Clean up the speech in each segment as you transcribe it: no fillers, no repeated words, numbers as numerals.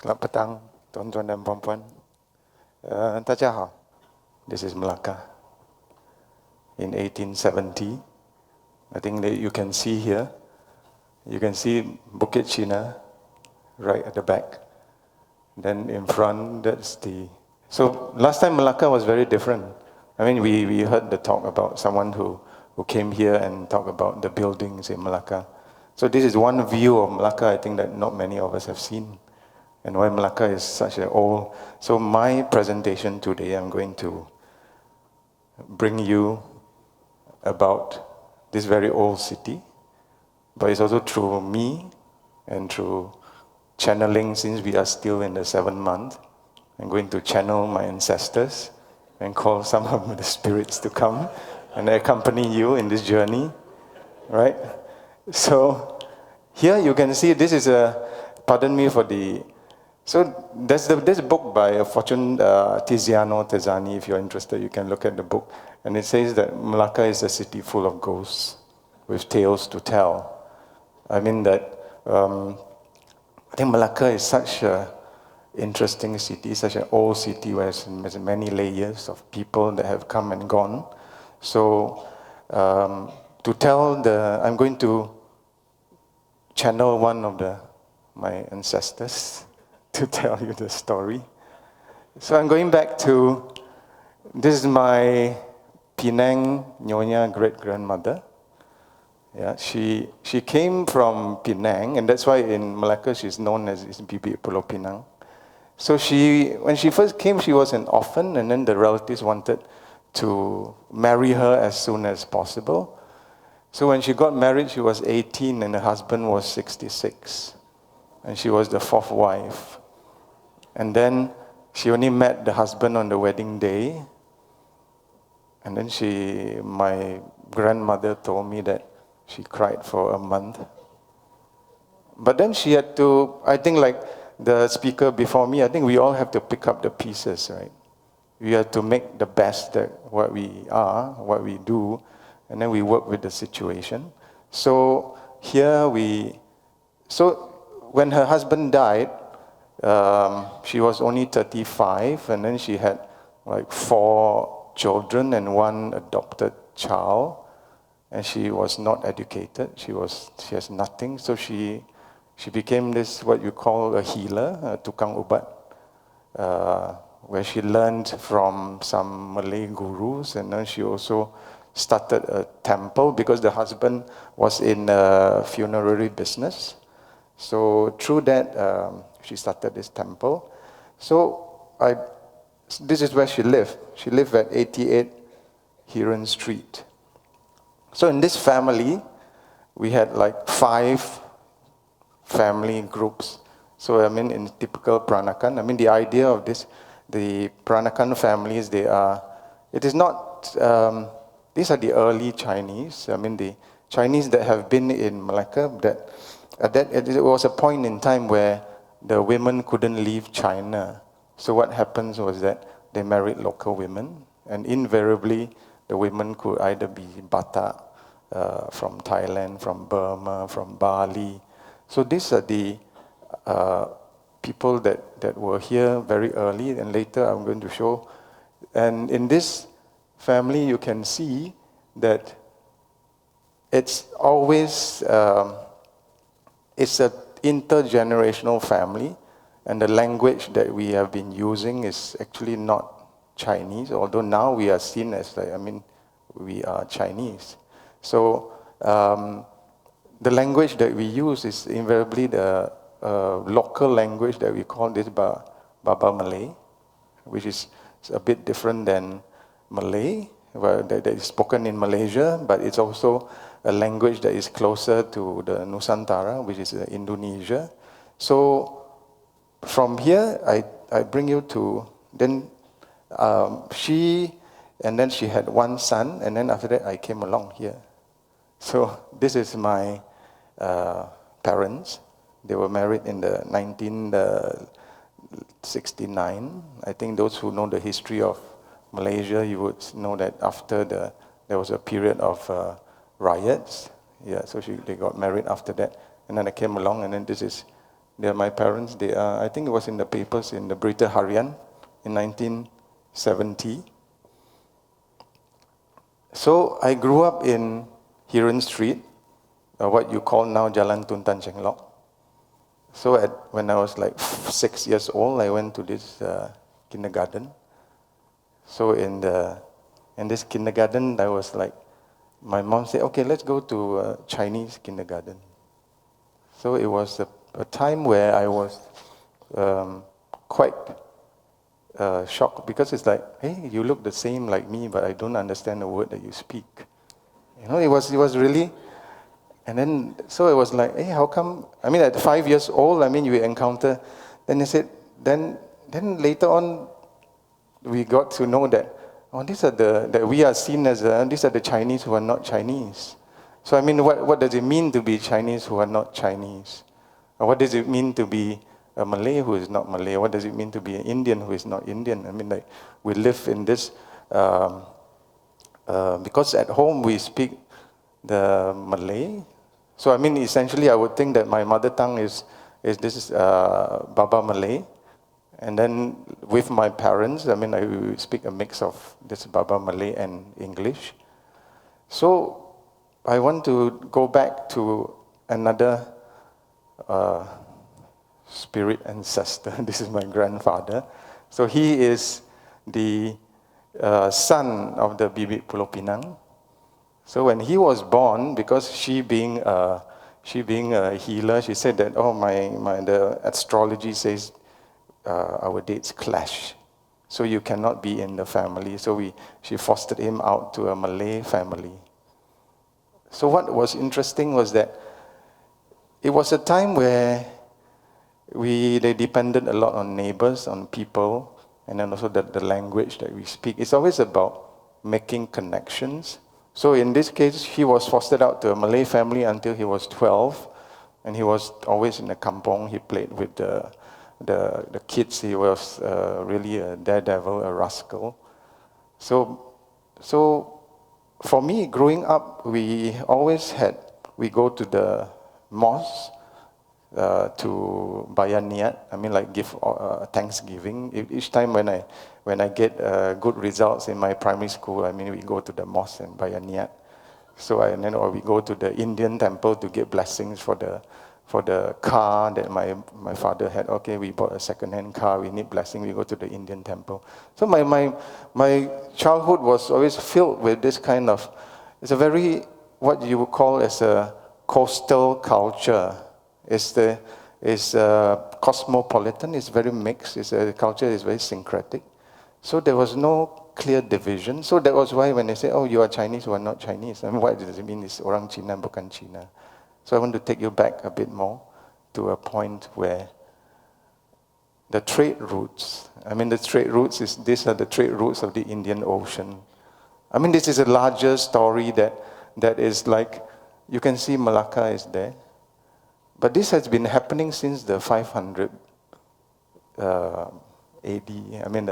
Selamat petang, tuan-tuan dan puan-puan. 大家好. This is Malacca. In 1870, I think that you can see here, you can see Bukit China right at the back. Then in front, that's the... So last time Malacca was very different. I mean, we heard the talk about someone who came here and talked about the buildings in Malacca. So this is one view of Malacca I think that not many of us have seen. And why Malacca is such an old... So my presentation today, I'm going to bring you about this very old city, but it's also through me and through channeling, since we are still in the 7th month. I'm going to channel my ancestors and call some of the spirits to come and accompany you in this journey, right? So here you can see this is pardon me for the... So there's a book by Fortune Tiziano Terzani. If you're interested, you can look at the book. And it says that Malacca is a city full of ghosts with tales to tell. I mean that, I think Malacca is such an interesting city, such an old city where there's many layers of people that have come and gone. So to tell I'm going to channel one of my ancestors to tell you the story. So I'm going back to, this is my Penang Nyonya great-grandmother. Yeah, she came from Penang, and that's why in Malacca she's known as Bibi Pulau Pinang. So when she first came, she was an orphan, and then the relatives wanted to marry her as soon as possible. So when she got married, she was 18 and her husband was 66. And she was the 4th wife. And then she only met the husband on the wedding day. And then my grandmother told me that she cried for a month. But then she had to, I think like the speaker before me, I think we all have to pick up the pieces, right? We have to make the best that what we are, what we do, and then we work with the situation. So here when her husband died, she was only 35, and then she had like 4 children and 1 adopted child, and she was not educated. She has nothing, so she became this what you call a healer, a tukang ubat, where she learned from some Malay gurus, and then she also started a temple because the husband was in a funerary business. So through that, she started this temple. So this is where she lived. She lived at 88 Heron Street. So in this family, we had like 5 family groups. So I mean, in typical Peranakan, I mean, the idea of this, the Peranakan families, these are the early Chinese. I mean, the Chinese that have been in Malacca, it was a point in time where the women couldn't leave China. So what happens was that they married local women, and invariably the women could either be Batak, from Thailand, from Burma, from Bali. So these are the people that were here very early, and later I'm going to show. And in this family, you can see that it's always, it's an intergenerational family, and the language that we have been using is actually not Chinese, although now we are seen as, we are Chinese. So the language that we use is invariably the local language that we call this Baba Malay, which is a bit different than Malay, that is spoken in Malaysia, but it's also a language that is closer to the Nusantara, which is Indonesia. So from here, I bring you to, then she had 1 son, and then after that I came along here. So this is my parents. They were married in the 1969. I think those who know the history of Malaysia, you would know that after there was a period of riots. Yeah, so they got married after that. And then I came along, and then this is They are my parents. They are, I think it was in the papers in the Berita Harian in 1970. So I grew up in Hiran Street, what you call now Jalan Tun Tan Cheng Lock. So when I was like 6 years old, I went to this kindergarten. So in this kindergarten, I was like, my mom said, okay, let's go to Chinese kindergarten. So it was a time where I was quite shocked, because it's like, hey, you look the same like me, but I don't understand the word that you speak. You know, it was really, and then, so it was like, hey, how come, I mean, at 5 years old, I mean, you encounter, then they said, then later on, we got to know that, oh, that we are seen as, these are the Chinese who are not Chinese. So I mean, what does it mean to be Chinese who are not Chinese? Or what does it mean to be a Malay who is not Malay? What does it mean to be an Indian who is not Indian? I mean, like, we live in this, because at home we speak the Malay. So I mean, essentially, I would think that my mother tongue is this Baba Malay. And then with my parents, I mean, I speak a mix of this Baba Malay and English. So I want to go back to another spirit ancestor. This is my grandfather. So he is the son of the Bibit Pulau Pinang. So when he was born, because she being a healer, she said that, oh, the astrology says our dates clash, so you cannot be in the family. So she fostered him out to a Malay family. So what was interesting was that it was a time where they depended a lot on neighbors, on people, and then also the language that we speak. It's always about making connections. So in this case, he was fostered out to a Malay family until he was 12, and he was always in the kampong. He played with the kids. He was really a daredevil, a rascal. So for me, growing up, we go to the mosque to bayar niat. I mean, like, give Thanksgiving. Each time when I get good results in my primary school, I mean, we go to the mosque and bayar niat. So or we go to the Indian temple to get blessings for the car that my father had. Okay, we bought a second-hand car. We need blessing. We go to the Indian temple. So my childhood was always filled with this kind of. It's a very, what you would call as a coastal culture. It's cosmopolitan. It's very mixed. The culture is very syncretic. So there was no clear division. So that was why when they say, oh, you are Chinese, you are not Chinese. I mean, what does it mean? It's orang Cina, bukan Cina. So I want to take you back a bit more to a point where the trade routes, these are the trade routes of the Indian Ocean. I mean, this is a larger story that is like, you can see Malacca is there. But this has been happening since the 500 AD. I mean,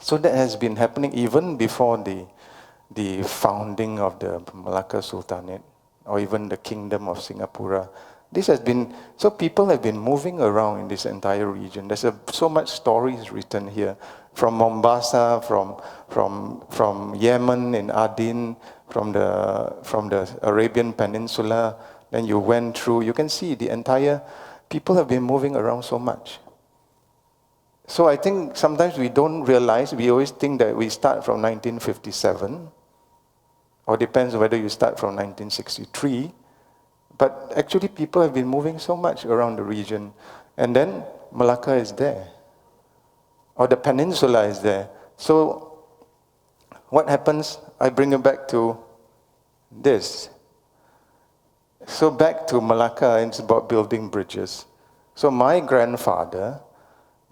so that has been happening even before the founding of the Malacca Sultanate, or even the Kingdom of Singapura. So people have been moving around in this entire region. There's so much stories written here, from Mombasa, from Yemen in Aden, from the Arabian Peninsula. Then you went through, you can see people have been moving around so much. So I think sometimes we don't realize, we always think that we start from 1957, or depends whether you start from 1963, but actually people have been moving so much around the region, and then Malacca is there, or the peninsula is there. So what happens? I bring it back to this. So back to Malacca, it's about building bridges. So my grandfather,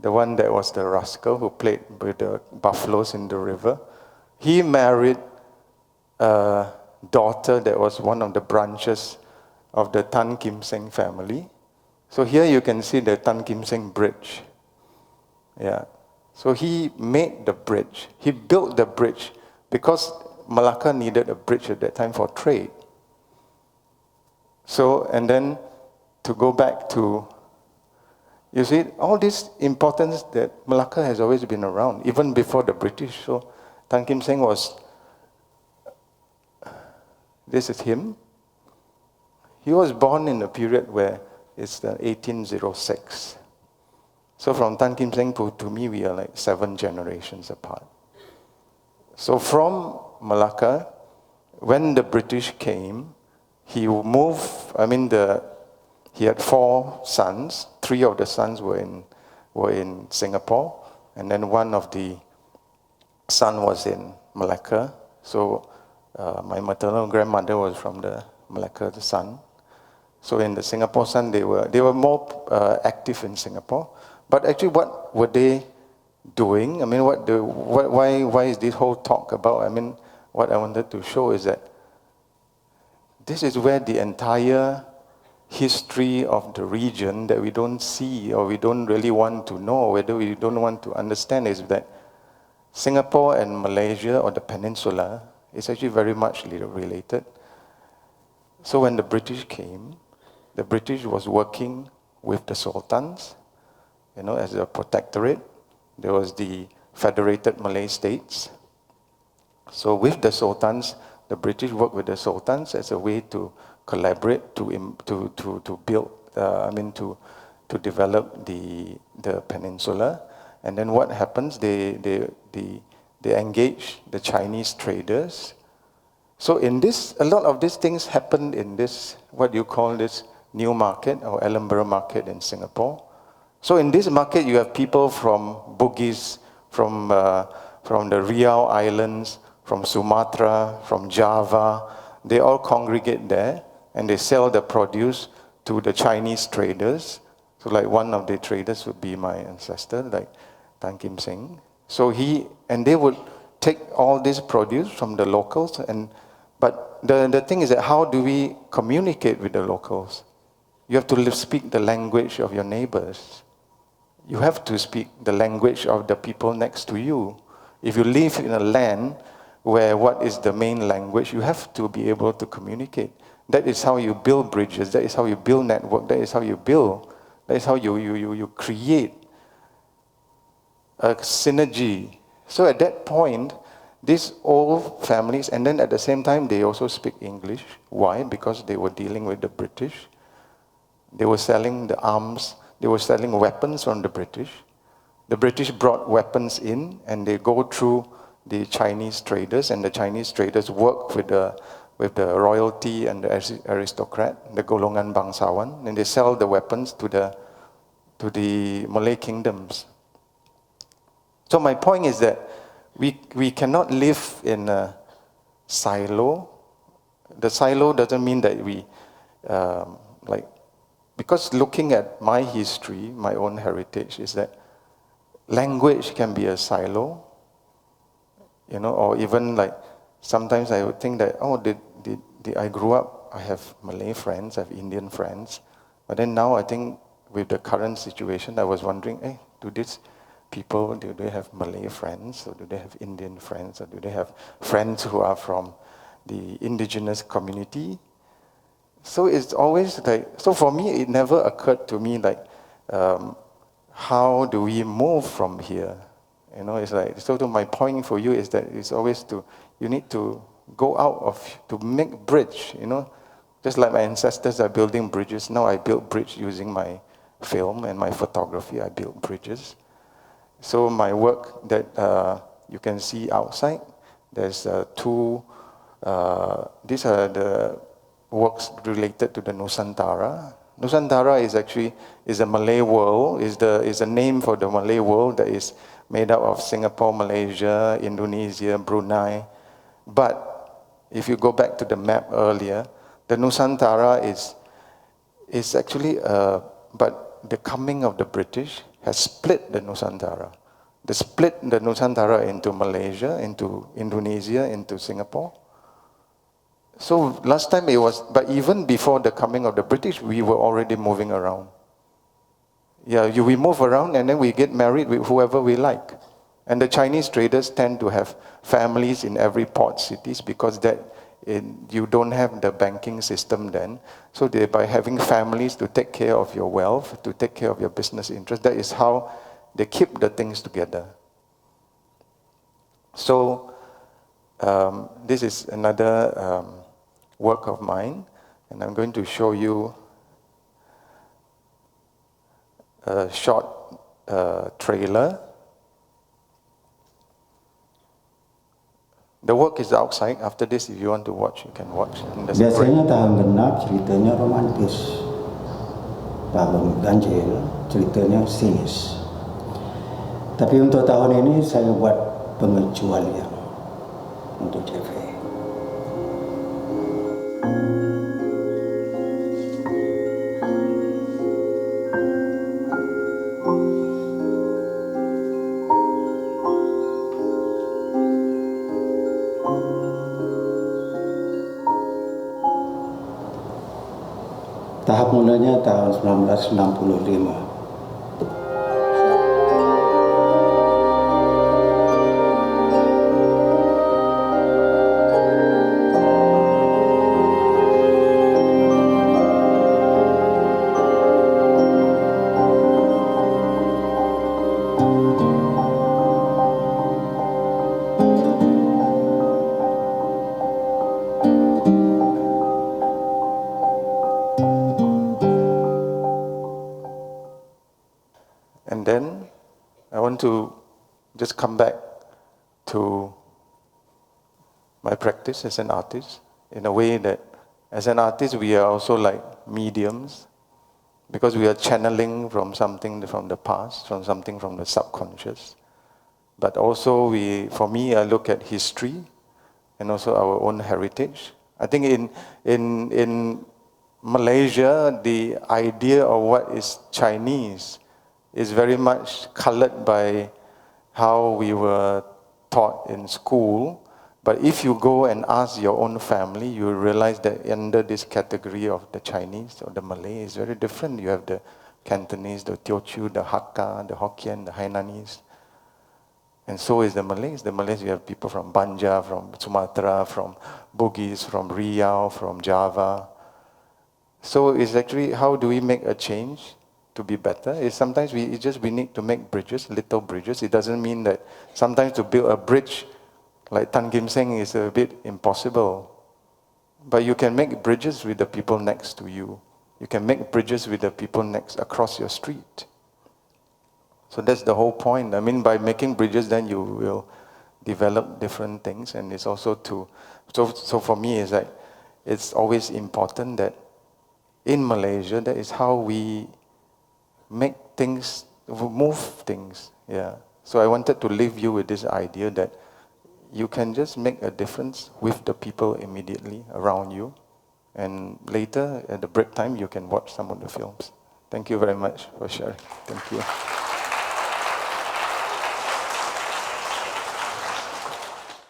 the one that was the rascal who played with the buffaloes in the river, he married a daughter that was one of the branches of the Tan Kim Seng family. So here you can see the Tan Kim Seng bridge. Yeah. So he made the bridge. He built the bridge because Malacca needed a bridge at that time for trade. So, and then to go back to, you see, all this importance that Malacca has always been around, even before the British. So Tan Kim Seng was, this is him. He was born in a period where it's the 1806. So from Tan Kim Seng to me, we are like 7 generations apart. So from Malacca, when the British came, he moved, he had 4 sons. 3 of the sons were in Singapore, and then one of the son was in Malacca. So my maternal grandmother was from the Malacca son. So in the Singapore son, they were more active in Singapore. But actually, what were they doing? I mean, why is this whole talk about? I mean, what I wanted to show is that this is where the entire history of the region that we don't see, or we don't really want to know, whether we don't want to understand, is that Singapore and Malaysia, or the peninsula, is actually very much related. So when the British came, the British was working with the sultans, as a protectorate. There was the Federated Malay States. So with the sultans, the British worked with the sultans as a way to collaborate, to build, to develop the peninsula. And then what happens? They engage the Chinese traders. So in this, a lot of these things happened in this, what you call this new market, or Ellenborough market in Singapore. So in this market, you have people from Bugis, from the Riau Islands, from Sumatra, from Java. They all congregate there, and they sell the produce to the Chinese traders. So like one of the traders would be my ancestor, like Tan Kim Seng. So they would take all this produce from the locals, but the thing is that how do we communicate with the locals? You have to speak the language of your neighbors. You have to speak the language of the people next to you. If you live in a land where what is the main language, you have to be able to communicate. That is how you build bridges. That is how you build network. That is how you build. That is how you create a synergy. So at that point, these old families, and then at the same time, they also speak English. Why? Because they were dealing with the British. They were selling the arms. They were selling weapons from the British. The British brought weapons in, and they go through the Chinese traders, and the Chinese traders work with the royalty and the aristocrat, the golongan bangsawan, and they sell the weapons to the Malay kingdoms. So my point is that we cannot live in a silo. The silo doesn't mean that we because looking at my history, my own heritage, is that language can be a silo, or even like sometimes I would think that, I grew up, I have Malay friends, I have Indian friends, but then now I think with the current situation, I was wondering, do these people, do they have Malay friends, or do they have Indian friends, or do they have friends who are from the indigenous community? So it's always so for me, it never occurred to me how do we move from here? It's so my point for you is that it's always you need to go out to make bridge, just like my ancestors are building bridges. Now I build bridge using my film and my photography. I build bridges. So my work that you can see outside, there's 2, these are the works related to the Nusantara. Nusantara is a Malay world, is a name for the Malay world that is made up of Singapore, Malaysia, Indonesia, Brunei. But if you go back to the map earlier, the Nusantara is actually, but the coming of the British has split the Nusantara. They split the Nusantara into Malaysia, into Indonesia, into Singapore. So last time but even before the coming of the British, we were already moving around. We move around and then we get married with whoever we like. And the Chinese traders tend to have families in every port cities because that you don't have the banking system then. So by having families to take care of your wealth, to take care of your business interests, that is how they keep the things together. So this is another work of mine, and I'm going to show you a short trailer. The work is outside. After this, if you want to watch, you can watch. Biasanya tahun genap ceritanya romantis, tahun ganjil ceritanya sinis. Tapi untuk tahun ini saya buat pengecualian untuk CV. Tahap mulanya tahun 1965. And then I want to just come back to my practice as an artist in a way that as an artist we are also like mediums, because we are channeling from something from the past, from something from the subconscious. But also for me, I look at history and also our own heritage. I think in Malaysia, the idea of what is Chinese is very much colored by how we were taught in school. But if you go and ask your own family, you will realize that under this category of the Chinese or the Malay is very different. You have the Cantonese, the Teochew, the Hakka, the Hokkien, the Hainanese. And so is the Malays. The Malays, you have people from Banja, from Sumatra, from Bugis, from Riau, from Java. So it's actually, how do we make a change to be better? Is sometimes we need to make bridges, little bridges. It doesn't mean that sometimes to build a bridge like Tan Kim Seng is a bit impossible. But you can make bridges with the people next to you. You can make bridges with the people across your street. So that's the whole point. I mean, by making bridges, then you will develop different things, and it's also so for me, it's like, it's always important that in Malaysia, that is how we make things, move things. Yeah. So I wanted to leave you with this idea that you can just make a difference with the people immediately around you, and later at the break time, you can watch some of the films. Thank you very much for sharing. Thank you.